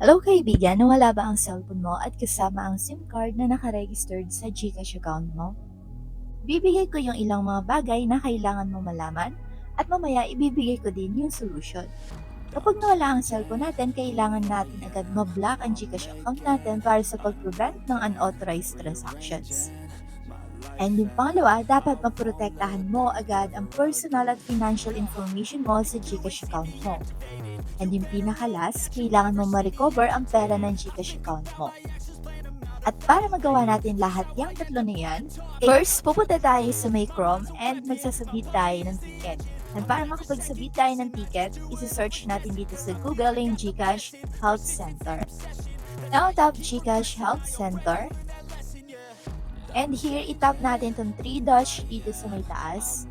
Hello kaibigan, nawala ba ang cellphone mo at kasama ang SIM card na nakaregistered sa GCash account mo? Bibigay ko yung ilang mga bagay na kailangan mo malaman at mamaya ibibigay ko din yung solution. Kapag nawala ang cellphone natin, kailangan natin agad ma-block ang GCash account natin para sa pag-prevent ng unauthorized transactions. And yung pangalawa, dapat maprotektahan mo agad ang personal at financial information mo sa GCash account mo. And yung pinakalas, kailangan mo ma-recover ang pera ng GCash account mo. At para magawa natin lahat yung tatlo na yan, first, pupunta tayo sa may Chrome and magsasubmit tayo ng ticket. And para makapagsubmit tayo ng ticket, isi-search natin dito sa Google yung GCash Health Center. Now, tap GCash Health Center. And here, itap natin itong 3 dash dito sa may taas.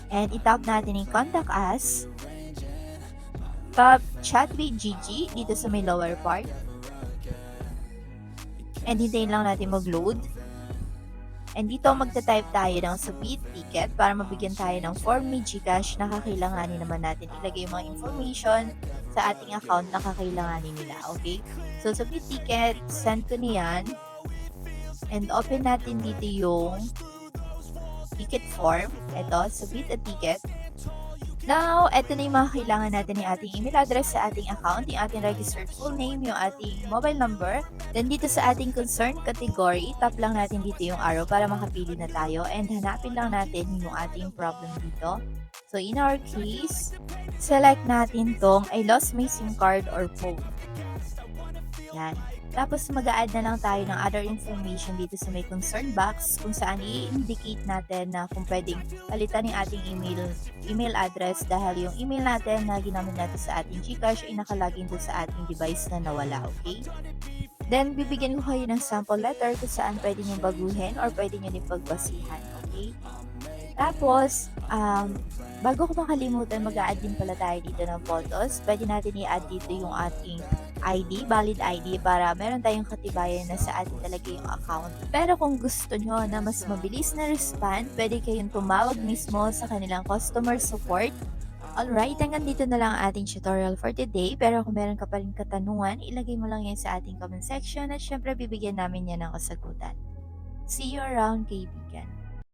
And itap natin yung Contact Us. Tap Chat with Gigi dito sa may lower part. And hintayin lang natin mag-load. And dito magta-type tayo ng submit ticket para mabigyan tayo ng form ni GCash na kakailanganin naman natin ilagay yung mga information sa ating account na kakailanganin nila. Okay? So, submit ticket, send ko niyan. And open natin dito yung ticket form. Ito, submit a ticket. Now, ito na yung mga kailangan natin yung ating email address sa ating account, yung ating registered full name, yung ating mobile number. Then dito sa ating concerned category, tap lang natin dito yung arrow para makapili na tayo and hanapin lang natin yung ating problem dito. So in our case, select natin tong I lost my SIM card or phone. Yan. Tapos mag-a-add na lang tayo ng other information dito sa may concern box kung saan i-indicate natin na kung pwedeng palitan yung ating email address dahil yung email natin na ginamit natin sa ating GCash ay nakalagin doon sa ating device na nawala, okay? Then, bibigyan ko kayo ng sample letter kung saan pwede nyo baguhin or pwede nyo din pagbasihan, okay? Tapos, bago ko makalimutan, mag-a-add din pala tayo dito ng photos. Pwede natin i-add dito yung ating ID, valid ID, para meron tayong katibayan na sa atin talaga yung account. Pero kung gusto nyo na mas mabilis na respond, pwede kayong tumawag mismo sa kanilang customer support. Alright, hanggang dito na lang ang ating tutorial for today. Pero kung meron ka pa rin katanungan, ilagay mo lang yan sa ating comment section at syempre bibigyan namin yan ng kasagutan. See you around, kaibigan.